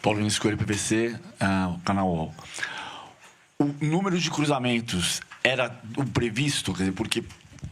Paulo Escolha PVC, canal UOL. O número de cruzamentos era o previsto, quer dizer, porque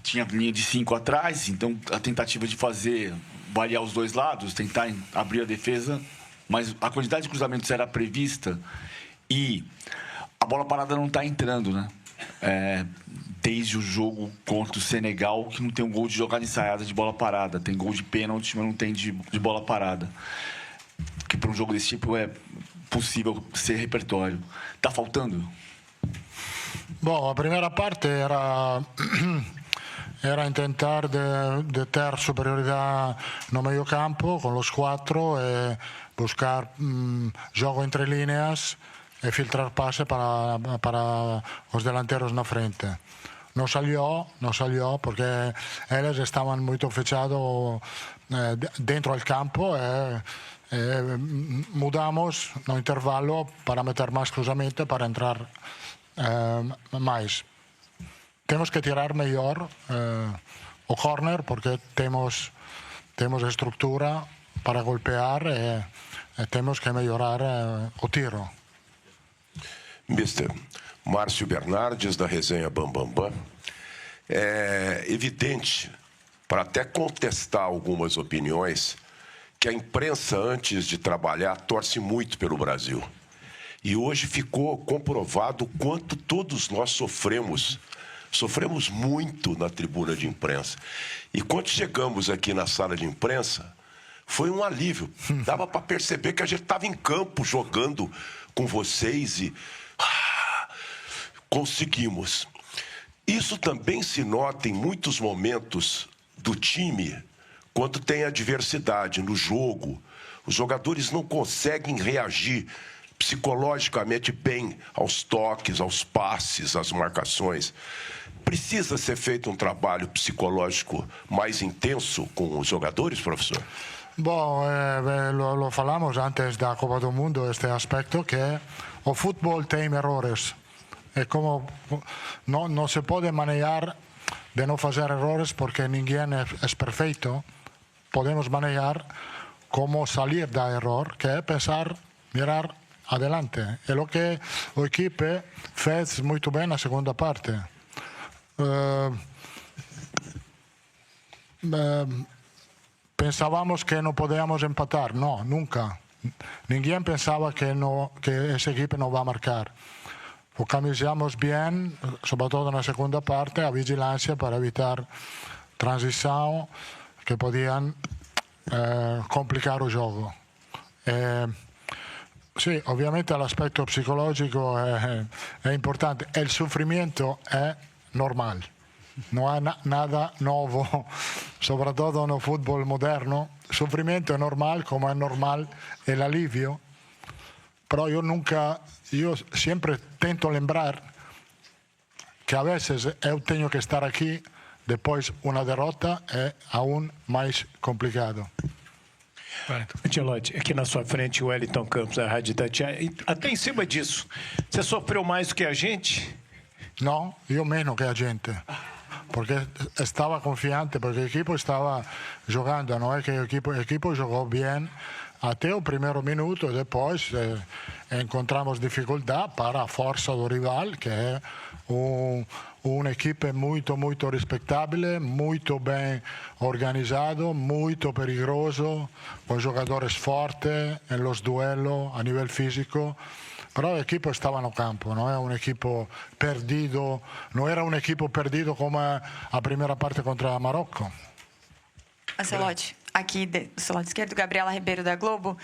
tinha linha de 5 atrás, então a tentativa de fazer variar os dois lados, tentar abrir a defesa, mas a quantidade de cruzamentos era prevista e a bola parada não está entrando, né? Desde o jogo contra o Senegal, que não tem um gol de jogada ensaiada de bola parada, tem gol de pênalti, mas não tem de bola parada. Que para um jogo desse tipo é possível ser repertório. Está faltando? Bom, a primeira parte era tentar de ter superioridade no meio campo con los cuatro e buscar jogo entre líneas e filtrar pase para os delanteros na frente. No salió porque eles estaban muito fechados dentro del campo e mudamos no intervalo para meter máis cruzamento para entrar máis. Temos que tirar mellor o córner porque temos estrutura para golpear e temos que melhorar o tiro. Mister Márcio Bernardes, da resenha Bambambam. É evidente, para até contestar algumas opiniões, que a imprensa, antes de trabalhar, torce muito pelo Brasil. E hoje ficou comprovado o quanto todos nós sofremos muito na tribuna de imprensa. E quando chegamos aqui na sala de imprensa, foi um alívio. Dava para perceber que a gente estava em campo jogando com vocês e conseguimos. Isso também se nota em muitos momentos do time, quando tem adversidade no jogo. Os jogadores não conseguem reagir psicologicamente bem aos toques, aos passes, às marcações. Precisa ser feito um trabalho psicológico mais intenso com os jogadores, professor? Bom, lo falamos antes da Copa do Mundo, este aspecto, que o fútbol tem errores. É como não se pode manejar de não fazer errores porque ninguém é perfeito. Podemos manejar como salir da error, que é pensar, mirar adelante. É o que o equipe fez muito bem na segunda parte. Pensávamos que não podíamos empatar. Não, nunca. Ninguém pensava que essa equipe não vai marcar. Focalizamos bem, sobretudo na segunda parte, a vigilância para evitar transição que podiam complicar o jogo. Sì, ovviamente l'aspetto psicologico è importante. Il sofrimento è normale, non è nada nuovo, soprattutto nel football moderno. Il sofrimento è normale, come è normale l'alivio. Però io sempre tento lembrar che a veces eu tenho que estar aqui, depois uma derrota é aún mais complicado. Ancelotti, aqui na sua frente, o Wellington Campos, da Rádio Itatiaia. Até em cima disso, você sofreu mais do que a gente? Não, eu menos que a gente. Porque estava confiante, porque o equipo estava jogando, não é que o equipo jogou bem até o primeiro minuto, depois encontramos dificuldade para a força do rival, que é uma equipe muito respeitável, muito bem organizado, muito perigoso, com jogadores fortes nos duelos a nível físico. Però l'equipo stava no campo, non è un equipo perdido, non era un equipo perdido come a primeira parte contra o Marocco. Ancelotti, aqui do seu lado esquerdo, Gabriela Ribeiro da Globo.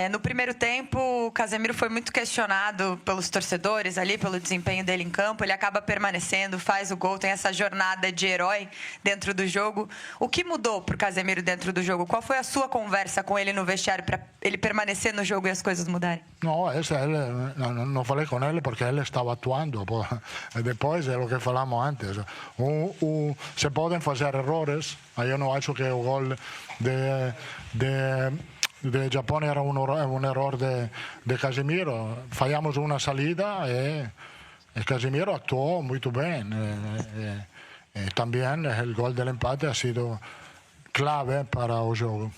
No primeiro tempo, o Casemiro foi muito questionado pelos torcedores ali, pelo desempenho dele em campo. Ele acaba permanecendo, faz o gol, tem essa jornada de herói dentro do jogo. O que mudou para o Casemiro dentro do jogo? Qual foi a sua conversa com ele no vestiário para ele permanecer no jogo e as coisas mudarem? Não falei com ele porque ele estava atuando. Depois é o que falamos antes. Se podem fazer erros. Eu não acho que o gol de Japão era um erro de Casemiro. Fallamos uma saída e Casemiro actuou muito bem. Também o gol do empate ha sido clave para o jogo.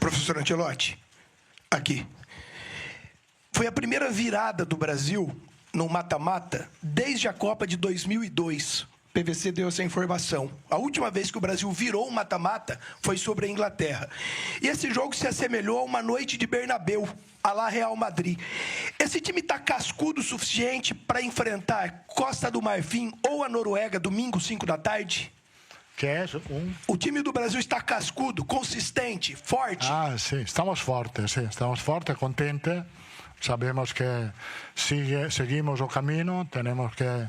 Professor Ancelotti, Aqui. Foi a primeira virada do Brasil no mata-mata desde a Copa de 2002. PVC deu essa informação. A última vez que o Brasil virou um mata-mata foi sobre a Inglaterra. E esse jogo se assemelhou a uma noite de Bernabéu, à la Real Madrid. Esse time está cascudo o suficiente para enfrentar Costa do Marfim ou a Noruega domingo, 5 da tarde? O time do Brasil está cascudo, consistente, forte? Sí, estamos fortes, contentes. Sabemos que seguimos el camino, tenemos que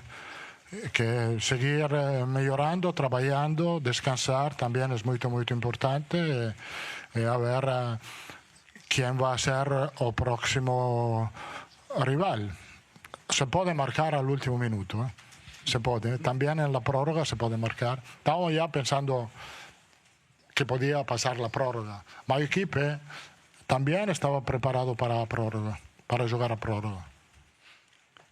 seguir mejorando, trabajando, descansar también es muy importante y a ver quién va a ser el próximo rival. Se puede marcar al último minuto, se puede. También en la prórroga se puede marcar. Estamos ya pensando que podía pasar la prórroga, pero el equipo también estaba preparado para la prórroga, para jugar a prórroga.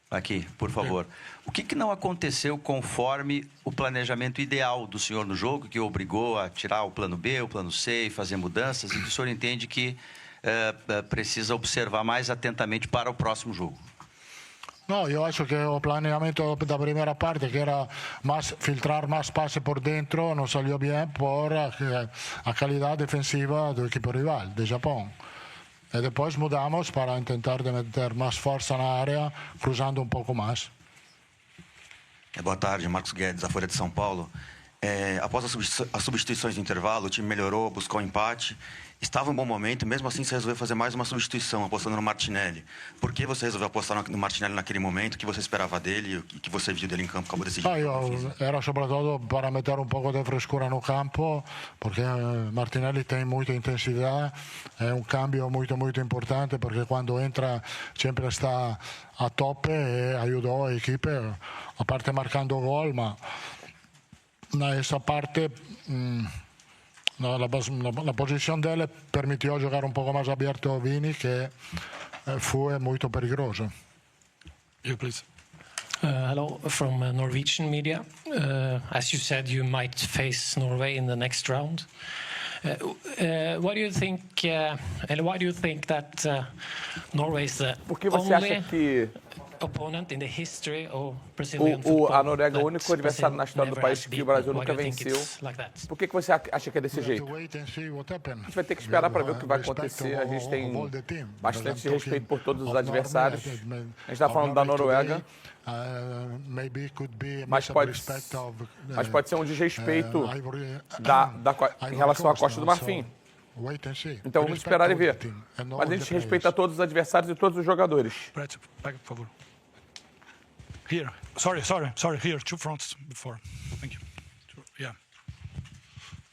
Aqui, por favor. O que não aconteceu conforme o planejamento ideal do senhor no jogo, que obrigou a tirar o plano B, o plano C e fazer mudanças, e que o senhor entende que precisa observar mais atentamente para o próximo jogo? No, yo acho que el planeamiento de la primera parte, que era filtrar más pase por dentro, no salió bien por la calidad defensiva del equipo rival, de Japón. E depois mudamos para tentar meter mais força na área, cruzando um pouco mais. Boa tarde, Marcos Guedes, da Folha de São Paulo. Após as substituições do intervalo, o time melhorou, buscou um empate. Estava em um bom momento, mesmo assim você resolveu fazer mais uma substituição, apostando no Martinelli. Por que você resolveu apostar no Martinelli naquele momento? O que você esperava dele e o que você viu dele em campo? Acabou decidindo. Era sobretudo para meter um pouco de frescura no campo, porque Martinelli tem muita intensidade, é um cambio muito importante, porque quando entra sempre está a tope e ajudou a equipe, a parte marcando gol, mas nessa parte la posición de él permitió jugar un poco más abierto a Vini, que fue muy peligroso. You, please. Hello, from Norwegian media. As you said, you might face Norway in the next round. What do you think, and why do you think that Norway is the only opponent in the history of Brazilian football? A Noruega é o único adversário na história do país que o Brasil nunca venceu. Por que você acha que é desse jeito? A gente vai ter que esperar para ver o que vai acontecer. A gente tem bastante respeito por todos os adversários. A gente está falando da Noruega, mas pode ser um desrespeito em relação à Costa do Marfim. Então vamos esperar e ver. Mas a gente respeita todos os adversários e todos os jogadores. Por favor. Here. Sorry. Here, two fronts before. Thank you. Yeah.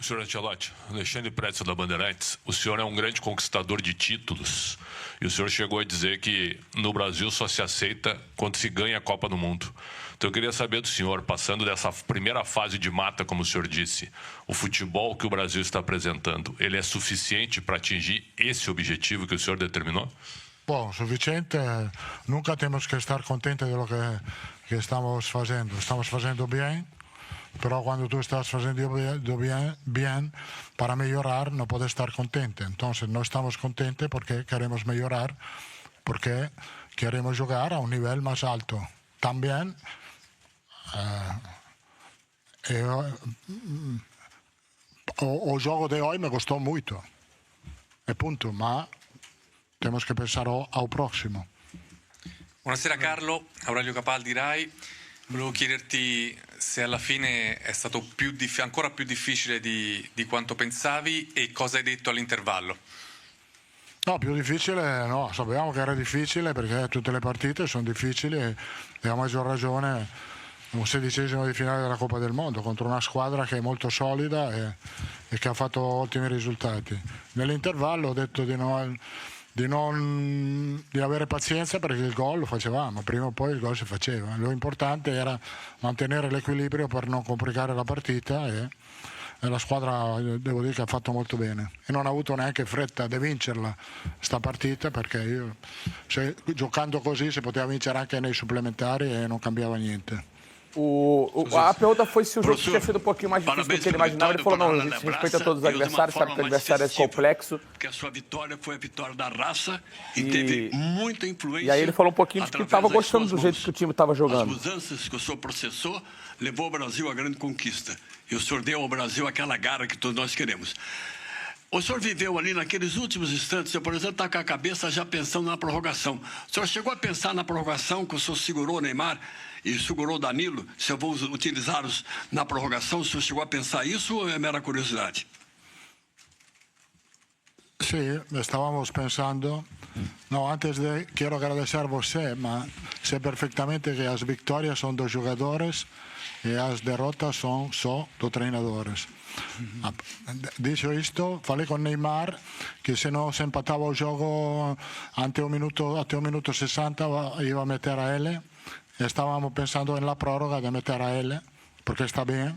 Senhor Ancelotti, Alexandre Pretzel da Bandeirantes, o senhor é um grande conquistador de títulos e o senhor chegou a dizer que no Brasil só se aceita quando se ganha a Copa do Mundo. Então eu queria saber do senhor, passando dessa primeira fase de mata, como o senhor disse, o futebol que o Brasil está apresentando, ele é suficiente para atingir esse objetivo que o senhor determinou? Bom, suficiente, nunca temos que estar contentes de lo que estamos fazendo. Estamos fazendo bem, pero cuando tú estás haciendo bien para mejorar, no puedes estar contente. Entonces, no estamos contentos porque queremos mejorar, porque queremos jugar a un nivel más alto. También, o juego de hoy me gustó mucho, e punto, ma temos que pensare al prossimo. Buonasera Carlo, Aurelio Capaldi, Rai. Volevo chiederti se alla fine è stato ancora più difficile di quanto pensavi e cosa hai detto all'intervallo. No, più difficile no, sapevamo che era difficile perché tutte le partite sono difficili e a maggior ragione un 16esimo di finale della Coppa del Mondo contro una squadra che è molto solida e che ha fatto ottimi risultati. Nell'intervallo ho detto di avere pazienza perché il gol lo facevamo, prima o poi il gol si faceva. Lo importante era mantenere l'equilibrio per non complicare la partita e la squadra devo dire che ha fatto molto bene e non ha avuto neanche fretta di vincerla sta partita perché giocando così si poteva vincere anche nei supplementari e non cambiava niente. A pergunta foi se o jogo tinha sido um pouquinho mais difícil do que ele imaginava. Ele falou, não, a gente respeita todos os adversários, sabe que o adversário é complexo. Porque a sua vitória foi a vitória da raça e teve muita influência. E aí ele falou um pouquinho de que estava gostando do jeito que o time estava jogando. As mudanças que o senhor processou levou o Brasil à grande conquista. E o senhor deu ao Brasil aquela garra que todos nós queremos. O senhor viveu ali naqueles últimos instantes, eu, por exemplo, está com a cabeça já pensando na prorrogação. O senhor chegou a pensar na prorrogação que o senhor segurou o Neymar e segurou o Danilo, se eu vou utilizá-los na prorrogação, o senhor chegou a pensar isso ou é mera curiosidade? Sí, estábamos pensando. No, antes de quiero agradecer a você, mas sé perfectamente que as vitórias são dos jogadores e as derrotas são só dos treinadores. Dicho isto, falei com Neymar que se não se empatava o jogo até o minuto 60 ia a meter a ele. Estábamos pensando na prórroga de meter a ele, porque está bem,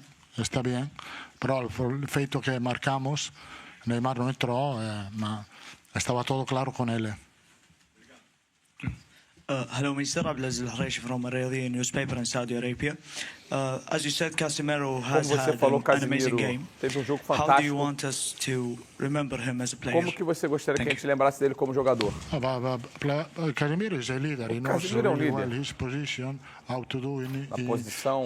pero o feito que marcamos, Neymar não entrou, mas estava todo claro com ele. Hello, Mr. Abdelaziz Al-Haraishi from Al-Riyadiyya newspaper in Saudi Arabia. As you said, Casemiro has had an amazing game. Teve jogo How fantástico. do you want us to remember him as a player? Como que você gostaria que a gente lembrasse dele como jogador? Casemiro is a leader. He knows Casemiro é really líder. well his position, how to do in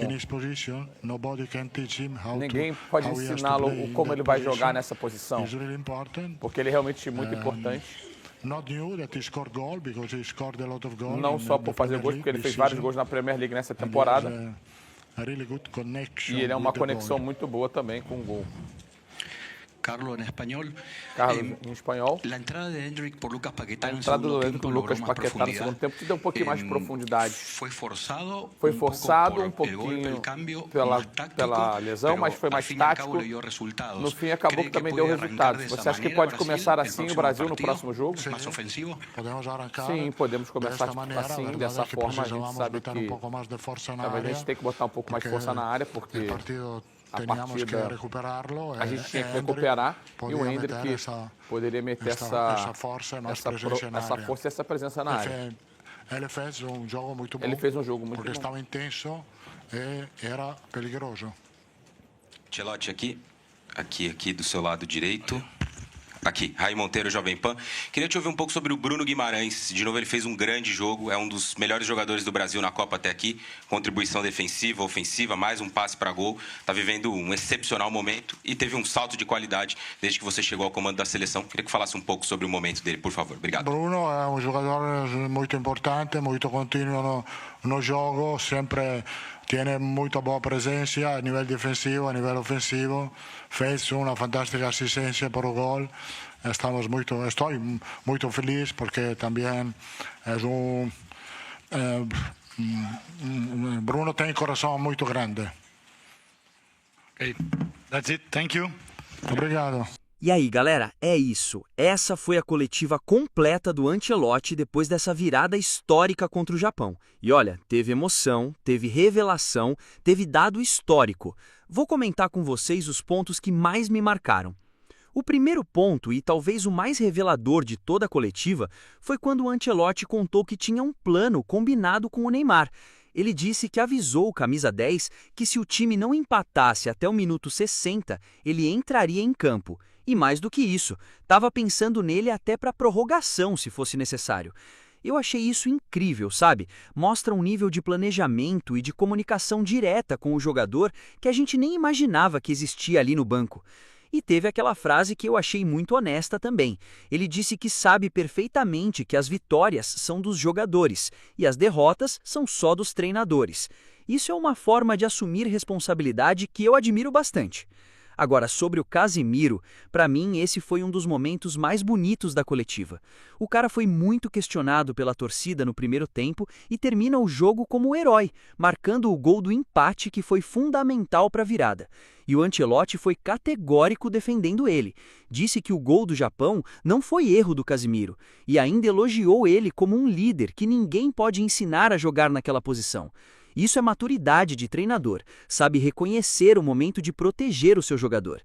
his position. Nobody can teach him how Ninguém to, pode how he has to ensiná-lo play in como that ele vai position. jogar nessa posição. It's really important. Porque ele é realmente muito importante. Not new that he scored goal because he scored a lot of goals. Não só por fazer gols, porque ele fez vários gols na Premier League nessa temporada. A really good connection E ele é uma with the conexão goal. muito boa também com o gol. Carlos, em espanhol. Carlos, em espanhol. A entrada de Endrick por Lucas Paquetá A no entrada segundo do tempo Lucas logrou mais Paquetá no profundidade. segundo tempo te deu um pouquinho mais de profundidade. Foi forçado Um pouquinho cambio pela lesão, mas foi mais tático. No fim, acabou que também deu resultado. Você acha que pode começar assim o Brasil no próximo jogo? Mais ofensivo? Sim, podemos começar assim, dessa forma. A gente sabe que talvez a gente tem que botar um pouco mais de força na área, porque a partida a gente tinha que recuperar e o Endrick poderia meter essa força e essa presença na área. Ele fez um jogo muito bom. Ele fez um jogo muito porque bom. estava intenso e era perigoso. Ancelotti, aqui do seu lado direito. Aqui, Raí Monteiro, Jovem Pan. Queria te ouvir um pouco sobre o Bruno Guimarães. De novo, ele fez um grande jogo, é um dos melhores jogadores do Brasil na Copa até aqui. Contribuição defensiva, ofensiva, mais um passe para gol. Está vivendo um excepcional momento e teve um salto de qualidade desde que você chegou ao comando da seleção. Queria que falasse um pouco sobre o momento dele, por favor. Obrigado. Bruno é um jogador muito importante, muito contínuo no jogo, sempre tem muita boa presença a nível defensivo, a nível ofensivo. Fez uma fantástica assistência para o gol. Estou muito feliz porque também Bruno tem coração muito grande. Okay, that's it. Thank you. Obrigado. E aí, galera, é isso. Essa foi a coletiva completa do Ancelotti depois dessa virada histórica contra o Japão. E olha, teve emoção, teve revelação, teve dado histórico. Vou comentar com vocês os pontos que mais me marcaram. O primeiro ponto, e talvez o mais revelador de toda a coletiva, foi quando o Ancelotti contou que tinha um plano combinado com o Neymar. Ele disse que avisou o camisa 10 que se o time não empatasse até o minuto 60, ele entraria em campo. E mais do que isso, estava pensando nele até para prorrogação, se fosse necessário. Eu achei isso incrível, sabe? Mostra um nível de planejamento e de comunicação direta com o jogador que a gente nem imaginava que existia ali no banco. E teve aquela frase que eu achei muito honesta também. Ele disse que sabe perfeitamente que as vitórias são dos jogadores e as derrotas são só dos treinadores. Isso é uma forma de assumir responsabilidade que eu admiro bastante. Agora, sobre o Casemiro, para mim esse foi um dos momentos mais bonitos da coletiva. O cara foi muito questionado pela torcida no primeiro tempo e termina o jogo como o herói, marcando o gol do empate que foi fundamental para a virada. E o Ancelotti foi categórico defendendo ele. Disse que o gol do Japão não foi erro do Casemiro e ainda elogiou ele como um líder que ninguém pode ensinar a jogar naquela posição. Isso é maturidade de treinador, sabe reconhecer o momento de proteger o seu jogador.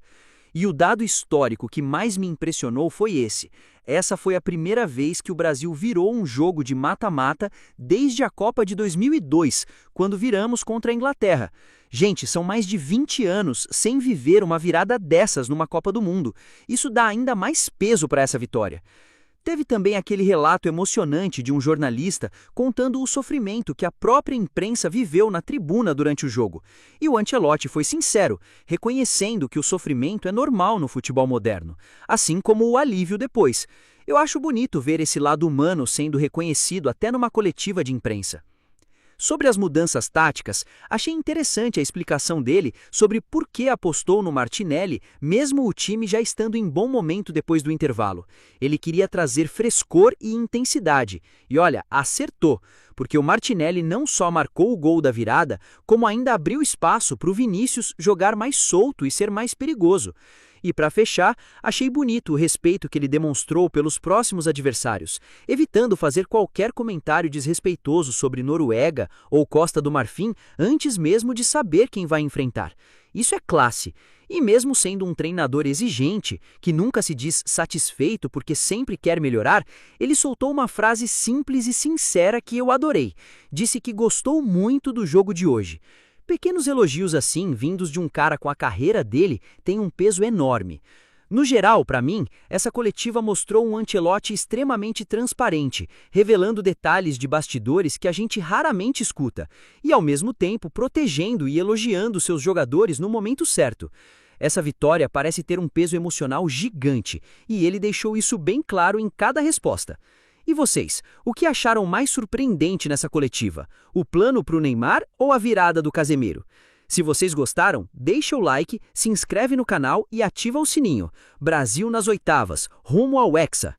E o dado histórico que mais me impressionou foi esse. Essa foi a primeira vez que o Brasil virou um jogo de mata-mata desde a Copa de 2002, quando viramos contra a Inglaterra. Gente, são mais de 20 anos sem viver uma virada dessas numa Copa do Mundo. Isso dá ainda mais peso para essa vitória. Teve também aquele relato emocionante de um jornalista contando o sofrimento que a própria imprensa viveu na tribuna durante o jogo. E o Ancelotti foi sincero, reconhecendo que o sofrimento é normal no futebol moderno, assim como o alívio depois. Eu acho bonito ver esse lado humano sendo reconhecido até numa coletiva de imprensa. Sobre as mudanças táticas, achei interessante a explicação dele sobre por que apostou no Martinelli, mesmo o time já estando em bom momento depois do intervalo. Ele queria trazer frescor e intensidade. E olha, acertou, porque o Martinelli não só marcou o gol da virada, como ainda abriu espaço para o Vinícius jogar mais solto e ser mais perigoso. E para fechar, achei bonito o respeito que ele demonstrou pelos próximos adversários, evitando fazer qualquer comentário desrespeitoso sobre Noruega ou Costa do Marfim antes mesmo de saber quem vai enfrentar. Isso é classe. E mesmo sendo um treinador exigente, que nunca se diz satisfeito porque sempre quer melhorar, ele soltou uma frase simples e sincera que eu adorei. Disse que gostou muito do jogo de hoje. Pequenos elogios assim, vindos de um cara com a carreira dele, têm um peso enorme. No geral, para mim, essa coletiva mostrou um Ancelotti extremamente transparente, revelando detalhes de bastidores que a gente raramente escuta, e ao mesmo tempo protegendo e elogiando seus jogadores no momento certo. Essa vitória parece ter um peso emocional gigante, e ele deixou isso bem claro em cada resposta. E vocês, o que acharam mais surpreendente nessa coletiva? O plano para o Neymar ou a virada do Casemiro? Se vocês gostaram, deixa o like, se inscreve no canal e ativa o sininho. Brasil nas oitavas, rumo ao Hexa!